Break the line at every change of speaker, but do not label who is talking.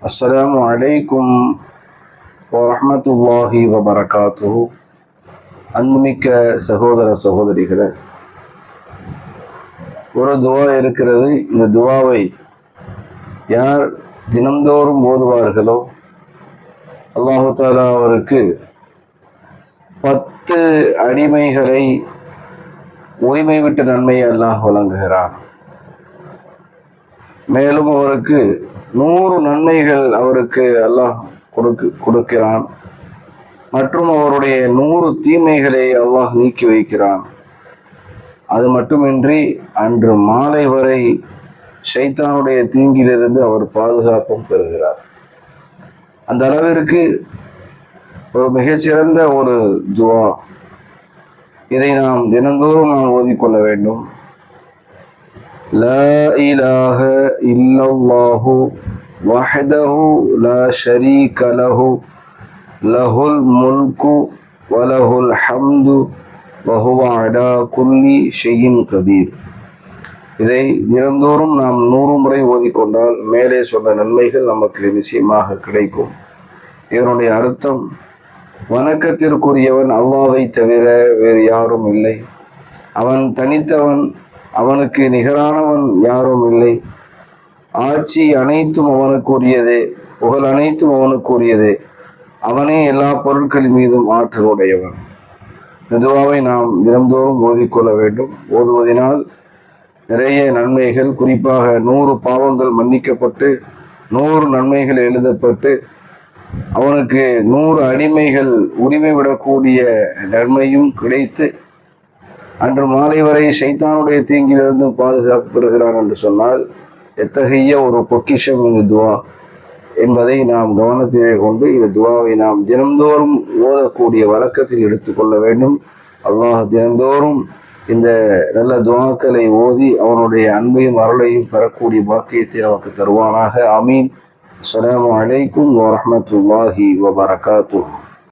அஸ்ஸலாமு அலைக்கும் வரஹ்மத்துல்லாஹி வபரகாத்துஹு. அன்புமிக்க சகோதர சகோதரிகளே, ஒரு துவா இருக்கிறது. இந்த துவாவை யார் தினந்தோறும் ஓதுவார்களோ அல்லாஹு தஆலா அவருக்கு 10 அடிமைகளை உரிமை விட்ட நன்மையை அல்லாஹ் வழங்குகிறான். மேலும் அவருக்கு 100 நன்மைகள் அவருக்கு அல்லாஹ் கொடுக்கிறான். மற்றும் அவருடைய 100 தீமைகளை அல்லாஹ் நீக்கி வைக்கிறான். அது மட்டுமின்றி அன்று மாலை வரை ஷைத்தானுடைய தீங்கிலிருந்து அவர் பாதுகாப்பும் பெறுகிறார். அந்த அளவிற்கு ஒரு மிகச்சிறந்த ஒரு துவா. இதை நாம் தினந்தோறும் ஓதிக்கொள்ள வேண்டும். லா இலாஹ இல்லல்லாஹு வஹ்தஹு லா ஷரீக லஹு லஹுல் முல்கு வலஹுல் ஹம்து வஹுவ அலா குல்லி ஷைஇன் கதீர். இதை தினந்தோறும் நாம் 100 முறை ஓதிக்கொண்டால் மேலே சொன்ன நன்மைகள் நமக்கு நிச்சயமாக கிடைக்கும். இதனுடைய அர்த்தம், வணக்கத்திற்குரியவன் அல்லாஹ்வை தவிர வேறு யாரும் இல்லை. அவன் தனித்தவன், அவனுக்கு நிகரானவன் யாரும் இல்லை. ஆட்சி அனைத்தும் அவனுக்குரியதே, புகழ் அனைத்தும் அவனுக்குரியதே. அவனே எல்லா பொருட்களின் மீதும் ஆற்றல் உடையவன். இந்த துவாவை நாம் தினந்தோறும் ஓதிக்கொள்ள வேண்டும். ஓதுவதனால் நிறைய நன்மைகள், குறிப்பாக 100 பாவங்கள் மன்னிக்கப்பட்டு 100 நன்மைகள் எழுதப்பட்டு அவனுக்கு 100 அடிமைகள் உரிமை விடக்கூடிய நன்மையும் கிடைத்து அன்று மாலை வரை ஷைத்தானுடைய தீங்கிலிருந்து பாதுகாப்பு பெறுகிறான் என்று சொன்னால் எத்தகைய ஒரு பொக்கிஷம் இந்த துவா என்பதை நாம் கவனத்திலே கொண்டு இந்த துவாவை நாம் தினந்தோறும் ஓதக்கூடிய வழக்கத்தில் எடுத்துக்கொள்ள வேண்டும். அல்லாஹ் தினந்தோறும் இந்த நல்ல துவாக்களை ஓதி அவனுடைய அன்பையும் அருளையும் பெறக்கூடிய பாக்கியத்தை நமக்கு தருவானாக. ஆமீன். அஸ்ஸலாமு அலைக்கும் வரஹ்மத்துல்லாஹி வபரகாத்துஹு.